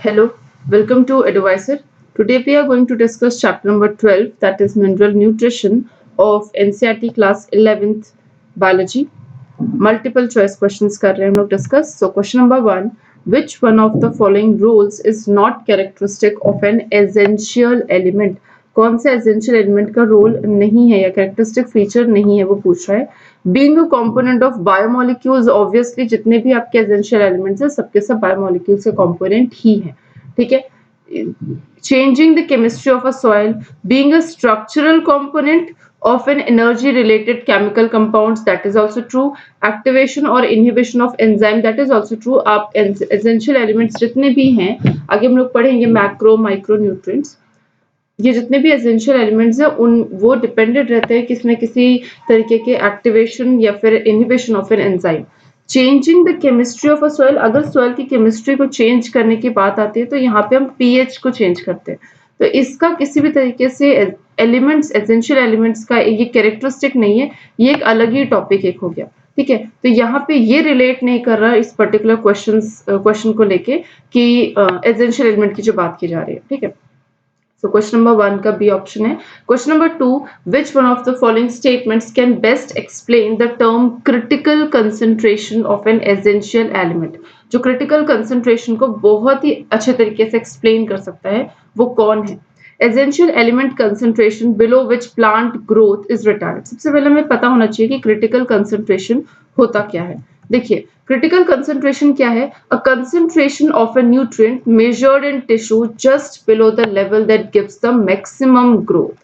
Hello, welcome to Advisor. Today we are going to discuss chapter number 12, that is Mineral Nutrition of NCERT class 11th Biology. Multiple choice questions कर रहे हैं हम लोग discuss. So question number 1, which one of the following rules is not characteristic of an essential element? कौन सा essential element का role नहीं है या characteristic feature नहीं है वो पूछ रहा है. Being a component of biomolecules, obviously जितने भी आपके essential elements हैं सबके सब biomolecules के component ही हैं. ठीक है. Changing the chemistry of a soil, being a structural component of an energy related chemical compounds, that is also true. Activation or inhibition of enzyme, that is also true. आप essential elements जितने भी हैं आगे हम लोग पढ़ेंगे macro micro nutrients, ये जितने भी एसेंशियल एलिमेंट्स हैं उन वो डिपेंडेंट रहते हैं किसी न किसी तरीके के एक्टिवेशन या फिर inhibition of an enzyme. Changing the chemistry of a soil, अगर सॉइल की केमिस्ट्री को चेंज करने की बात आती है तो यहाँ पे हम पीएच को चेंज करते हैं. तो इसका किसी भी तरीके से एलिमेंट्स एसेंशियल एलिमेंट्स का ये कैरेक्टरिस्टिक नहीं है, ये एक अलग ही टॉपिक एक हो गया. ठीक है, तो यहाँ पे ये रिलेट नहीं कर रहा इस पर्टिकुलर क्वेश्चन को लेके कि एसेंशियल एलिमेंट की जो बात की जा रही है. ठीक है, so question number 1 का B option है. Question number 2, which one of the following statements can best explain the term critical concentration of an essential element? जो critical concentration को बहुत ही अच्छे तरीके से explain कर सकता है वो कौन है? Essential element concentration below which plant growth is retarded. सबसे पहले हमें पता होना चाहिए कि critical concentration होता क्या है. देखिए क्रिटिकल कंसंट्रेशन क्या है? A concentration of a nutrient measured in tissue just below the level that gives the maximum growth.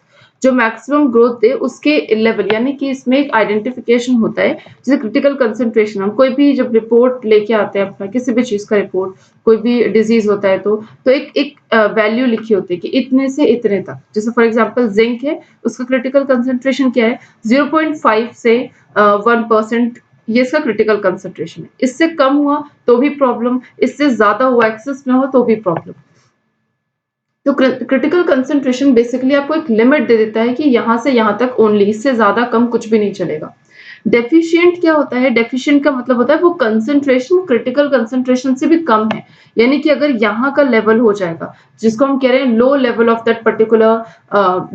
जो मैक्सिमम ग्रोथ दे उसके लेवल, यानी कि इसमें एक आइडेंटिफिकेशन होता है जैसे क्रिटिकल कंसंट्रेशन. हम कोई भी जब रिपोर्ट लेके आते हैं अपना किसी भी चीज का रिपोर्ट, कोई भी डिजीज होता है तो एक वैल्यू लिखी होती है कि इतने से इतने तक. जैसे फॉर एग्जांपल जिंक है, उसका क्रिटिकल कंसंट्रेशन क्या है? 0.5 से 1%, ये इसका क्रिटिकल कंसंट्रेशन है. इससे कम हुआ तो भी प्रॉब्लम, इससे ज्यादा हुआ एक्सेस में हो तो भी प्रॉब्लम. तो क्रिटिकल कंसंट्रेशन बेसिकली आपको एक लिमिट दे देता है कि यहां से यहां तक ओनली, इससे ज्यादा कम कुछ भी नहीं चलेगा. डेफिशिएंट क्या होता है? डेफिशिएंट का मतलब होता है वो कंसंट्रेशन क्रिटिकल कंसंट्रेशन से भी कम है, यानी कि अगर यहाँ का लेवल हो जाएगा जिसको हम कह रहे हैं low level of that particular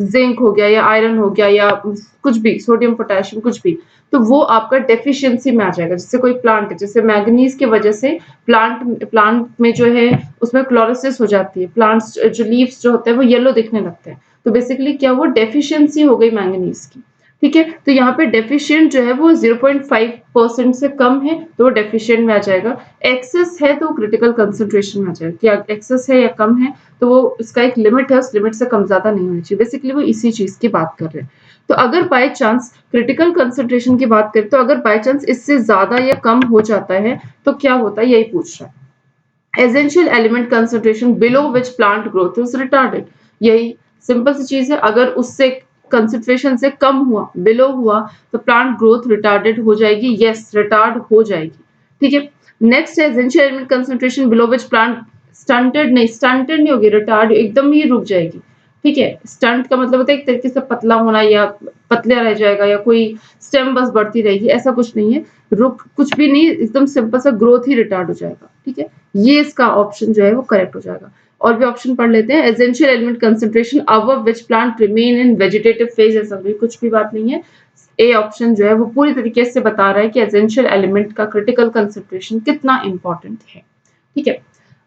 zinc हो गया या आयरन हो गया या कुछ भी सोडियम पोटेशियम कुछ भी, तो वो आपका डेफिशिएंसी में आ जाएगा. जैसे कोई प्लांट है, जैसे मैग्नीज की वजह से प्लांट में जो है उसमें क्लोरोसिस हो जाती है, प्लांट्स जो लीव्स जो होते हैं वो येलो दिखने लगते हैं. तो बेसिकली क्या वो डेफिशिएंसी हो गई मैंगनीज की. ठीक है, तो यहाँ पे डेफिशिएंट जो है वो 0.5% से कम है तो वो डेफिशिएंट में आ जाएगा. एक्सेस है तो क्रिटिकल कंसंट्रेशन में आ जाएगा. क्या एक्सेस है या कम है तो वो इसका एक लिमिट है, उस लिमिट से कम ज्यादा नहीं होनी चाहिए. बेसिकली वो इसी चीज की बात कर रहे हैं. तो अगर बाय चांस क्रिटिकल कंसंट्रेशन की बात करें तो अगर बाय चांस इससे ज्यादा या कम हो जाता है तो क्या होता है, यही पूछ रहा है. Essential element concentration below which plant growth is retarded. यही सिंपल सी चीज है. अगर उससे कंसंट्रेशन से कम हुआ, बिलो हुआ, तो प्लांट ग्रोथ रिटार्डेड हो जाएगी. यस, रिटार्ड हो जाएगी. ठीक है, नेक्स्ट है essential element concentration below which plant stunted नहीं होगी, रिटार्ड एकदम ही रुक जाएगी. ठीक है, स्टंट का मतलब होता है एक तरीके से पतला होना या पतला रह जाएगा या कोई स्टेम बस बढ़ती रहेगी, ऐसा कुछ नहीं है. रुक कुछ भी नहीं, एकदम सिंपल सा ग्रोथ ही रिटार्ड हो जाएगा. ठीक है, ये इसका ऑप्शन जो है वो करेक्ट हो जाएगा. और भी ऑप्शन पढ़ लेते हैं. Essential element concentration above which plant remain in vegetative phase, ऐसा भी कुछ भी बात नहीं है. ए ऑप्शन जो है वो पूरी तरीके से बता रहा है कि एसेंशियल एलिमेंट का क्रिटिकल कंसंट्रेशन कितना इंपॉर्टेंट है. ठीक है,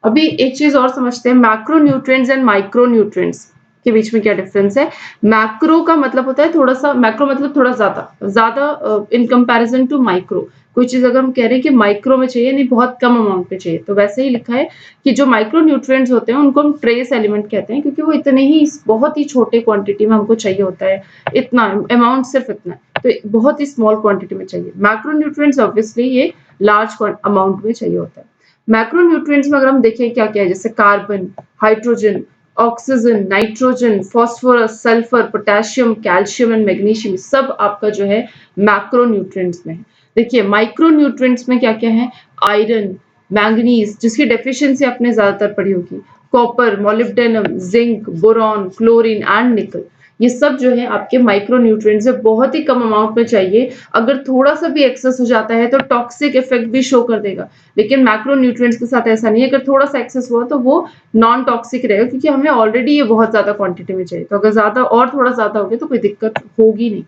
अभी एक चीज और समझते हैं, macro nutrients and micro nutrients के बीच में क्या डिफरेंस है. मैक्रो का मतलब होता है थोड़ा सा, मैक्रो मतलब थोड़ा ज्यादा इन कंपैरिजन टू माइक्रो. कोई चीज अगर हम कह रहे हैं कि माइक्रो में चाहिए, नहीं बहुत कम अमाउंट पे चाहिए, तो वैसे ही लिखा है कि जो माइक्रो न्यूट्रिएंट्स होते हैं उनको हम ट्रेस एलिमेंट कहते हैं, क्योंकि वो इतने ही बहुत ही छोटे क्वांटिटी में हमको चाहिए होता है. इतना अमाउंट सिर्फ इतना, तो बहुत ही स्मॉल क्वांटिटी में चाहिए. मैक्रो न्यूट्रिएंट्स ऑब्वियसली ये लार्ज अमाउंट में चाहिए होता है. मैक्रो न्यूट्रिएंट्स में अगर हम देखें क्या क्या है, जैसे carbon, hydrogen, oxygen, nitrogen, phosphorus, sulphur, potassium, calcium and magnesium, सब आपका जो है मैक्रो न्यूट्रिएंट्स में है. देखिए माइक्रो न्यूट्रिएंट्स में क्या क्या है, आयरन, मैंगनीज जिसकी डेफिशिएंसी आपने ज्यादातर पढ़ी होगी, copper, molybdenum, zinc, boron, chlorine and निकल. ये सब जो है आपके माइक्रो न्यूट्रिएंट्स है, बहुत ही कम अमाउंट में चाहिए। अगर थोड़ा सा भी एक्सेस हो जाता है तो टॉक्सिक इफेक्ट भी शो कर देगा, लेकिन मैक्रो न्यूट्रिएंट्स के साथ ऐसा नहीं है। अगर थोड़ा सा एक्सेस हुआ तो वो नॉन टॉक्सिक रहेगा, क्योंकि हमें ऑलरेडी ये बहुत ज्यादा क्वांटिटी में चाहिए। तो अगर ज्यादा और थोड़ा ज्यादा हो गया तो कोई दिक्कत होगी नहीं,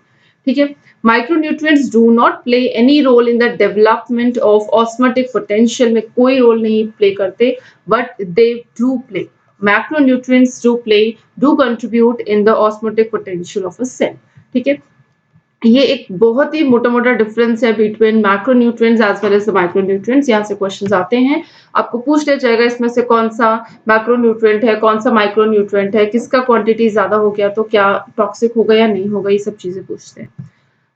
ठीक है। Micronutrients do not play any role in the development of osmotic potential, में कोई रोल नहीं प्ले करते, but they do play, macronutrients do contribute in the osmotic potential of a cell, ठीक है। ये एक बहुत ही मोटा मोटा डिफरेंस है between macronutrients as well as the micronutrients. यहाँ से क्वेश्चंस आते हैं, आपको पूछ लिया जाएगा इसमें से कौन सा मैक्रोन्यूट्रिएंट है, कौन सा माइक्रोन्यूट्रिएंट है, किसका क्वांटिटी ज्यादा हो गया तो क्या टॉक्सिक होगा या नहीं होगा, ये सब चीजें पूछते हैं।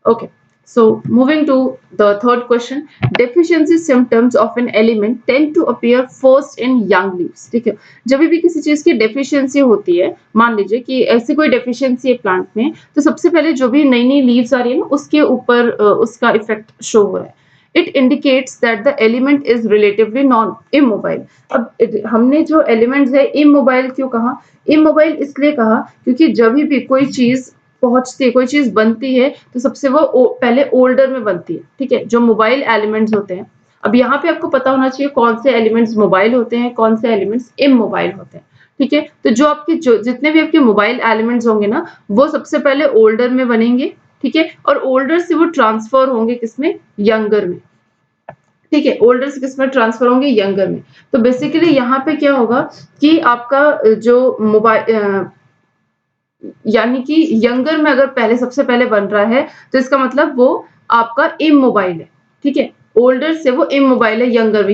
Okay, so moving to the third question, deficiency symptoms of an element tend to appear first in young leaves, ठीक है। जब भी किसी चीज की डेफिशिएंसी होती है, मान लीजिए कि ऐसी कोई डेफिशिएंसी है प्लांट में, तो सबसे पहले जो भी नई नई लीव्स आ रही है ना, उसके ऊपर उसका इफेक्ट शो हो रहा है। It indicates that the element is relatively non-immobile. अब हमने जो एलिमेंट्स है इमोबाइल क्यों कहा? इमोबाइल इसलिए कहा क्योंकि जब भी कोई चीज पहुंचती है, कोई चीज बनती है, तो सबसे वो पहले ओल्डर में बनती है, ठीक है, जो मोबाइल एलिमेंट्स होते हैं। अब यहाँ पे आपको पता होना चाहिए कौन से एलिमेंट्स मोबाइल होते हैं, कौन से एलिमेंट्स इमोबाइल होते हैं, ठीक है। तो जो आपके जो जितने भी आपके मोबाइल एलिमेंट्स होंगे ना, वो सबसे पहले ओल्डर में बनेंगे, ठीक है, और ओल्डर से वो ट्रांसफर होंगे किसमें? यंगर में, ठीक है। ओल्डर से किसमें ट्रांसफर होंगे? यंगर में। तो बेसिकली यहाँ पे क्या होगा कि आपका जो मोबाइल यानी कि यंगर में अगर पहले सबसे पहले बन रहा है, तो इसका मतलब वो आपका इमोबाइल है, ठीक है। ओल्डर से वो इमोबाइल है यंगर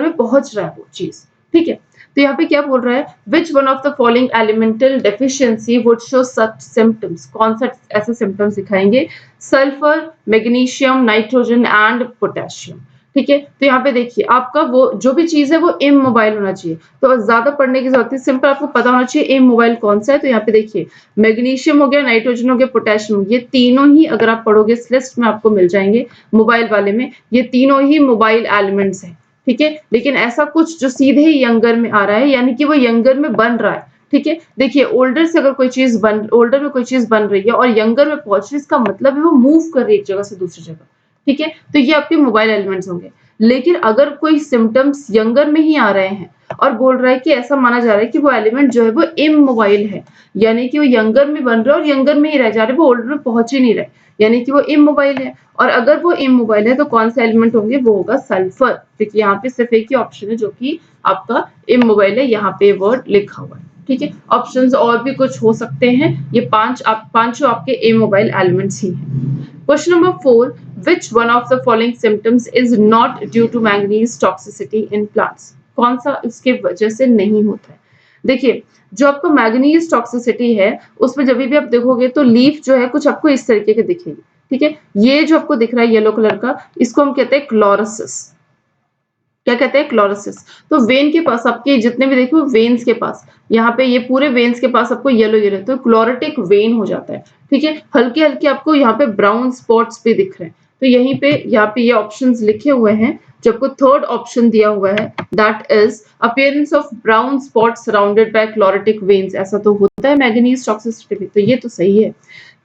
में पहुंच रहा है वो चीज, ठीक है। तो यहाँ पे क्या बोल रहा है? Which one of the following elemental deficiency would show such symptoms, कौन सा ऐसे सिम्टम्स दिखाएंगे? Sulphur, magnesium, nitrogen and potassium, ठीक है। तो यहाँ पे देखिए आपका वो जो भी चीज है वो इमोबाइल होना चाहिए, तो ज्यादा पढ़ने की जरूरत है, सिंपल आपको पता होना चाहिए इमोबाइल कौन सा है। तो यहाँ पे देखिए मैग्नीशियम हो गया, नाइट्रोजन हो गया, पोटेशियम, ये तीनों ही अगर आप पढ़ोगे इस लिस्ट में आपको मिल जाएंगे मोबाइल वाले में, ये तीनों ही मोबाइल एलिमेंट्स हैं, ठीक है। लेकिन ऐसा कुछ जो सीधे ही यंगर में आ रहा है, यानी कि वो यंगर में बन रहा है, ठीक है। देखिए ओल्डर से अगर कोई चीज ओल्डर में कोई चीज बन रही है और यंगर में पहुंच रही है, इसका मतलब है वो मूव कर रही है एक जगह से दूसरी जगह, ठीक है। तो ये आपके मोबाइल एलिमेंट्स होंगे। लेकिन अगर कोई सिम्टम्स यंगर में ही आ रहे हैं और बोल रहा है कि ऐसा माना जा रहा है कि वो एलिमेंट जो है वो इमोबाइल है, यानी कि वो यंगर में बन रहा है और यंगर में ही रह जा रहे, वो ओल्डर में पहुंच ही नहीं रहे, यानी कि वो इमोबाइल है। और अगर वो इमोबाइल है तो कौन सा एलिमेंट होंगे? वो होगा सल्फर, क्योंकि यहाँ पे सिर्फ एक ही ऑप्शन है जो कि आपका इमोबाइल है, यहाँ पे वर्ड लिखा हुआ है, ठीक है। ऑप्शंस और भी कुछ हो सकते हैं, ये पांचों आपके इमोबाइल एलिमेंट्स ही हैं। Question number 4, which one of the following symptoms is not due to manganese toxicity in plants? कौन सा इसके वजह से नहीं होता है? देखिए जो आपको मैग्नीज टॉक्सिसिटी है, उसमें जब भी आप देखोगे तो लीफ जो है कुछ आपको इस तरीके के दिखेगी, ठीक है। ये जो आपको दिख रहा है येलो कलर का, इसको हम कहते हैं क्लोरोसिस। क्या कहते हैं? क्लोरोसिस। तो वेन के पास आपके जितने भी देखो वेन्स के पास, यहाँ पे ये पूरे वेन्स के पास आपको येलो येलो, तो क्लोरेटिक वेन हो जाता है, ठीक है। हल्के हल्के आपको यहाँ पे ब्राउन स्पॉट्स भी दिख रहे हैं, तो यहीं पे यहाँ पे ये ऑप्शंस लिखे हुए हैं, जो आपको थर्ड ऑप्शन दिया हुआ है, that is appearance of brown spots surrounded by chlorotic veins. ऐसा तो होता है मैग्नीज टॉक्सिसिटी में, तो ये तो सही है।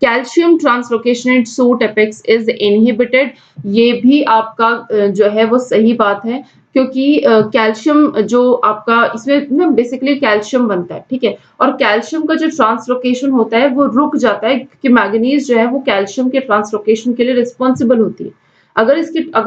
Calcium translocation in suit apex is inhibited, ये भी आपका जो है वो सही बात है, क्योंकि कैल्शियम जो आपका इसमें ना बेसिकली कैल्शियम बनता है, ठीक है। और कैल्शियम का जो ट्रांसलोकेशन होता है वो रुक जाता है, क्योंकि मैग्नीज जो है वो कैल्शियम के ट्रांसलोकेशन के लिए रिस्पॉन्सिबल होती है। अगर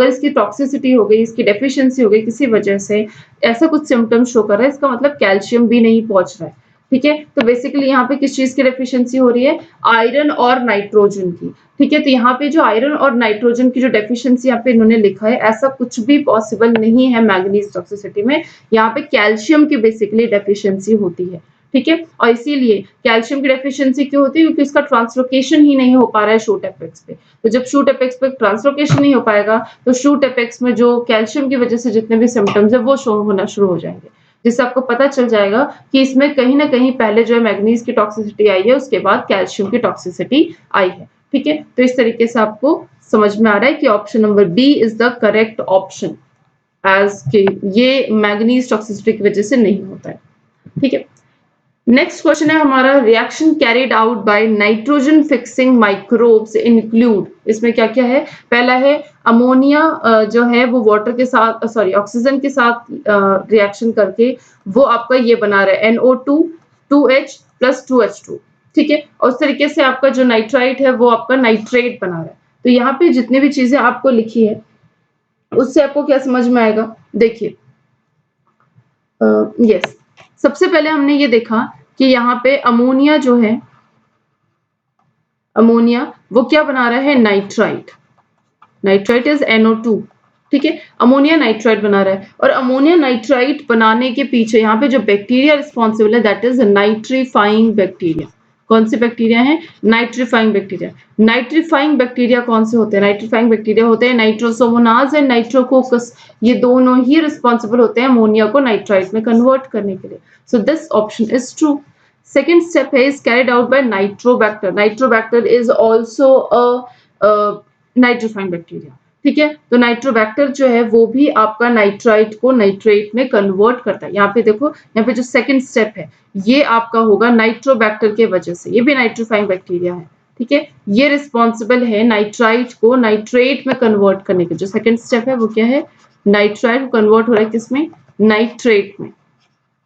इसकी टॉक्सिसिटी हो गई, इसकी डेफिशिएंसी हो गई किसी वजह से, ऐसा कुछ सिम्टम्स शो कर रहा है, इसका मतलब कैल्शियम भी नहीं पहुंच रहा है, ठीक है। तो बेसिकली यहाँ पे किस चीज की डेफिशिएंसी हो रही है? आयरन और नाइट्रोजन की, ठीक है। तो यहाँ पे जो आयरन और नाइट्रोजन की जो डेफिशिएंसी यहाँ पे इन्होंने लिखा है, ऐसा कुछ भी पॉसिबल नहीं है मैग्नीज टॉक्सिसिटी में, यहाँ पे कैल्शियम की बेसिकली डेफिशिएंसी होती है, ठीक है। और इसीलिए कैल्शियम की डेफिशिएंसी क्यों होती है? क्योंकि इसका ट्रांसलोकेशन ही नहीं हो पा रहा है शूट एपेक्स पे। तो जब शूट एपेक्स पे ट्रांसलोकेशन नहीं हो पाएगा, तो शूट एपेक्स में जो कैल्शियम की वजह से जितने भी सिम्टम्स है वो शो होना शुरू हो जाएंगे, जिससे आपको पता चल जाएगा कि इसमें कहीं ना कहीं पहले जो है मैग्नीज की टॉक्सिसिटी आई है, उसके बाद कैल्शियम की टॉक्सिसिटी आई है, ठीक है। तो इस तरीके से आपको समझ में आ रहा है कि option number B is the correct option, as के ये मैग्नीज टॉक्सिसिटी की वजह से नहीं होता है, ठीक है। नेक्स्ट क्वेश्चन है हमारा, reaction carried out by nitrogen fixing microbes include, इसमें क्या क्या है? पहला है अमोनिया जो है वो वाटर के साथ सॉरी ऑक्सीजन के साथ रिएक्शन करके वो आपका ये बना रहा है NO2 2H + 2H2, ठीक है। और उस तरीके से आपका जो नाइट्राइट है वो आपका नाइट्रेट बना रहा है। तो यहाँ पे जितनी भी चीजें आपको लिखी है उससे आपको क्या समझ में आएगा? देखिए यस, सबसे पहले हमने ये देखा कि यहाँ पे अमोनिया जो है, अमोनिया वो क्या बना रहा है? नाइट्राइट। नाइट्राइट इज NO2, ठीक है। अमोनिया नाइट्राइट बना रहा है और अमोनिया नाइट्राइट बनाने के पीछे यहाँ पे जो बैक्टीरिया रिस्पॉन्सिबल है दैट इज नाइट्रीफाइंग बैक्टीरिया। कौन से बैक्टीरिया है? Nitrifying bacteria. नाइट्रीफाइंग बैक्टीरिया कौन से होते हैं? नाइट्रीफाइंग बैक्टीरिया होते हैं नाइट्रोसोमोनाज एंड नाइट्रोकोकस। ये दोनों ही रिस्पॉन्सिबल होते हैं अमोनिया को नाइट्राइट में कन्वर्ट करने के लिए। So this option is true. Second step is carried out by Nitrobacter. Nitrobacter is also a nitrifying bacteria, ठीक है। तो नाइट्रोबैक्टर जो है वो भी आपका नाइट्राइट को नाइट्रेट में कन्वर्ट करता है। यहाँ पे देखो, यहाँ पे जो सेकंड स्टेप है ये आपका होगा नाइट्रोबैक्टर के वजह से, ये भी नाइट्रीफाइंग बैक्टीरिया है, ठीक है। ये रिस्पॉन्सिबल है नाइट्राइट को नाइट्रेट में कन्वर्ट करने के। जो सेकंड स्टेप है वो क्या है? नाइट्राइट कन्वर्ट हो रहा है किसमें? नाइट्रेट में।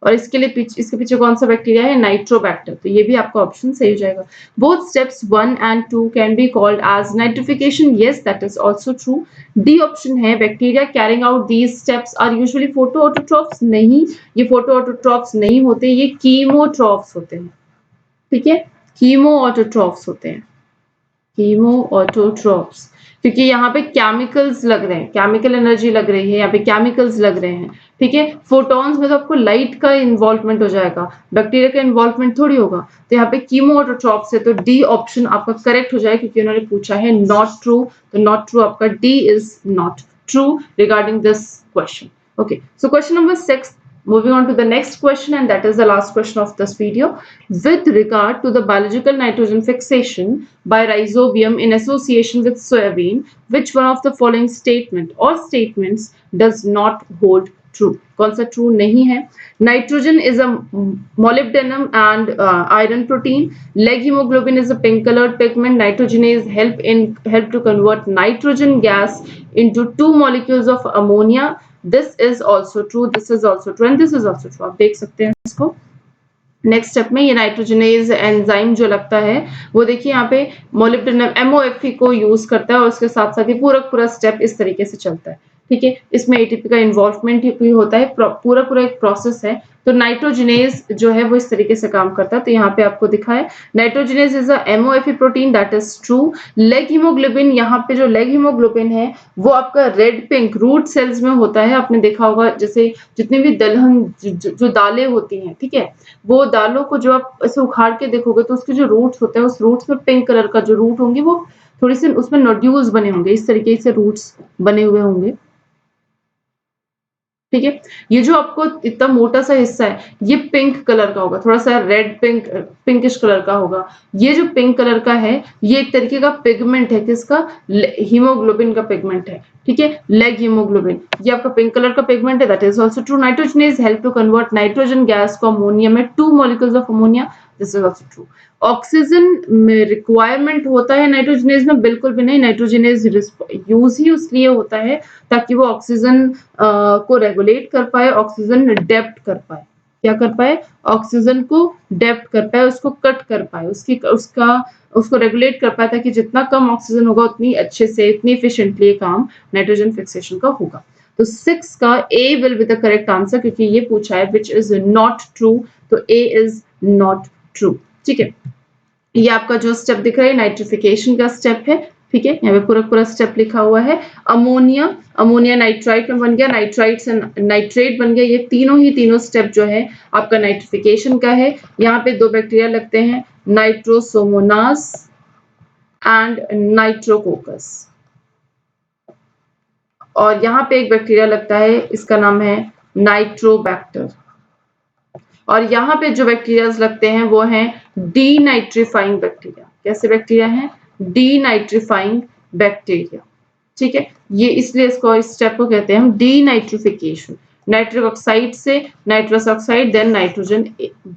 और इसके पीछे कौन सा बैक्टीरिया है? नाइट्रोबैक्टर। तो ये भी आपका ऑप्शन सही हो जाएगा। Both steps 1 and 2 can be called as nitrification. Yes, that is also true. D option है, bacteria carrying out these steps are usually photoautotrophs. नहीं, ये फोटोऑटोट्रॉफ्स नहीं होते, ये कीमोट्रॉफ्स होते हैं, ठीक है। कीमोऑटोट्रॉफ्स होते हैं, कीमोऑटोट्रॉफ्स, क्योंकि यहाँ पे केमिकल्स लग रहे हैं, केमिकल एनर्जी लग रही है, यहाँ पे केमिकल्स लग रहे हैं, ठीक है। फोटॉन्स में तो आपको लाइट का इन्वॉल्वमेंट हो जाएगा, बैक्टीरिया का इन्वॉल्वमेंट थोड़ी होगा। तो यहाँ पे कीमोऑटोट्रॉफ्स है, तो डी ऑप्शन आपका करेक्ट हो जाएगा क्योंकि उन्होंने पूछा है नॉट ट्रू। तो नॉट ट्रू आपका D is not true regarding this question. Okay, so question number 6, moving on to the next question, and that is the last question of this video. With regard to the biological nitrogen fixation by rhizobium in association with soybean, which one of the following statement or statements does not hold true? कौन सा true नहीं है? Nitrogen is a molybdenum and iron protein. Leg hemoglobin is a pink colored pigment. Nitrogenase help to convert nitrogen gas into two molecules of ammonia. This is also true, this is also true, and this is also true. आप देख सकते हैं इसको। Next step में ये nitrogenase enzyme जो लगता है वो देखिए यहाँ पे मोलिब्डेनम MOFE को यूज करता है और उसके साथ साथ ही पूरा स्टेप इस तरीके से चलता है, ठीक है। इसमें ATP का इन्वॉल्वमेंट भी होता है, पूरा एक प्रोसेस है। तो नाइट्रोजनेज जो है वो इस तरीके से काम करता है। तो यहाँ पे आपको दिखा है nitrogenase is a MOFE protein, that is true. Leg haemoglobin, यहाँ पे जो लेग हीमोग्लोबिन है वो आपका रेड पिंक रूट सेल्स में होता है। आपने देखा होगा जैसे जितनी भी दलहन जो दालें होती हैं, ठीक है, वो दालों को जो आप ऐसे उखाड़ के देखोगे तो उसके जो रूट्स होते हैं उस रूट्स में पिंक कलर का जो रूट होंगे वो थोड़ी सी उसमें नोड्यूल्स बने होंगे, इस तरीके से रूट्स बने हुए होंगे, ठीक है। ये जो आपको इतना मोटा सा हिस्सा है ये पिंक कलर का होगा, थोड़ा सा रेड पिंकिश कलर का होगा। ये जो पिंक कलर का है ये एक तरीके का पिगमेंट है, किसका? हीमोग्लोबिन का पिगमेंट है, ठीक है। लेग हीमोग्लोबिन ये आपका पिंक कलर का पिगमेंट है, that is also true. Nitrogenase help to convert nitrogen gas को अमोनिया में 2 molecules of ammonia, this is also true. Oxygen में रिक्वायरमेंट होता है नाइट्रोजनेज में? बिल्कुल भी नहीं। नाइट्रोजनेज यूज ही उसलिए होता है ताकि वो ऑक्सीजन को रेगुलेट कर पाए, ऑक्सीजन डेप्ट कर पाए। क्या कर पाए? ऑक्सीजन को डेप्ट कर पाए, उसको कट कर पाए, उसको रेगुलेट कर पाए ताकि जितना कम ऑक्सीजन होगा उतनी अच्छे से इतनी एफिशिएंटली काम नाइट्रोजन फिक्सेशन का होगा। तो 6 का A will be the correct answer क्योंकि ये पूछा है विच इज नॉट ट्रू, तो A इज नॉट ट्रू, ठीक है। ये आपका जो स्टेप दिख रहा है नाइट्रिफिकेशन का स्टेप है, ठीक है। यहाँ पे पूरा स्टेप लिखा हुआ है। अमोनिया नाइट्राइट में बन गया, नाइट्राइट से नाइट्रेट बन गया। ये तीनों स्टेप जो है आपका नाइट्रिफिकेशन का है। यहाँ पे 2 बैक्टीरिया लगते हैं, नाइट्रोसोमोनास एंड नाइट्रोकोकस, और यहाँ पे एक बैक्टीरिया लगता है, इसका नाम है नाइट्रोबैक्टर। और यहाँ पे जो बैक्टीरियाज लगते हैं वो हैं डीनाइट्रीफाइंग बैक्टीरिया। कैसे बैक्टीरिया हैं? डीनाइट्रीफाइंग बैक्टीरिया, ठीक है। ये इसलिए इस स्टेप को कहते हैं हम डीनाइट्रिफिकेशन। नाइट्रिक ऑक्साइड से नाइट्रस ऑक्साइड देन नाइट्रोजन,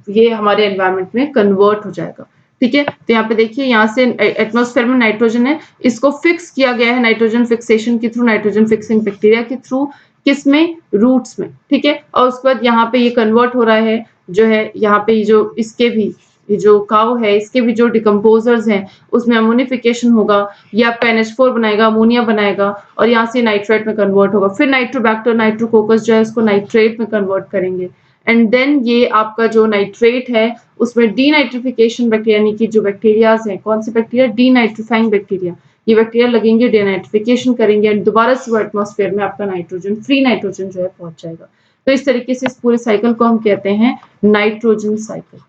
ये हमारे एनवायरमेंट में कन्वर्ट हो जाएगा। ठीक है, तो यहाँ पे देखिए यहाँ से एटमॉस्फेयर में नाइट्रोजन है, इसको फिक्स किया गया है नाइट्रोजन फिक्सेशन के थ्रू, नाइट्रोजन फिक्सिंग बैक्टीरिया के थ्रू, किसमें, रूट्स में। ठीक है, और उसके बाद यहाँ पे ये कन्वर्ट हो रहा है जो है यहाँ पे जो इसके भी ये जो काव है इसके भी जो डिकम्पोजर्स हैं उसमें अमोनिफिकेशन होगा, ये आपका NH4 बनाएगा, अमोनिया बनाएगा और यहाँ से नाइट्रेट में कन्वर्ट होगा। फिर नाइट्रोबैक्टर नाइट्रोकोकस जो है उसको नाइट्रेट में कन्वर्ट करेंगे एंड देन ये आपका जो नाइट्रेट है उसमें डीनाइट्रिफिकेशन बैक्टीरिया यानी कि जो बैक्टीरियाज हैं, कौन से बैक्टीरिया, डीनाइट्रिफाइंग बैक्टीरिया, ये बैक्टीरिया लगेंगे, डीनाइट्रिफिकेशन करेंगे एंड दोबारा से वो एटमॉस्फेयर में आपका नाइट्रोजन, फ्री नाइट्रोजन जो है पहुंच जाएगा। तो इस तरीके से इस पूरे साइकिल को हम कहते हैं नाइट्रोजन साइकिल।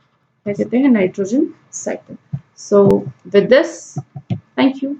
क्या कहते हैं, nitrogen cycle. So with this, thank you.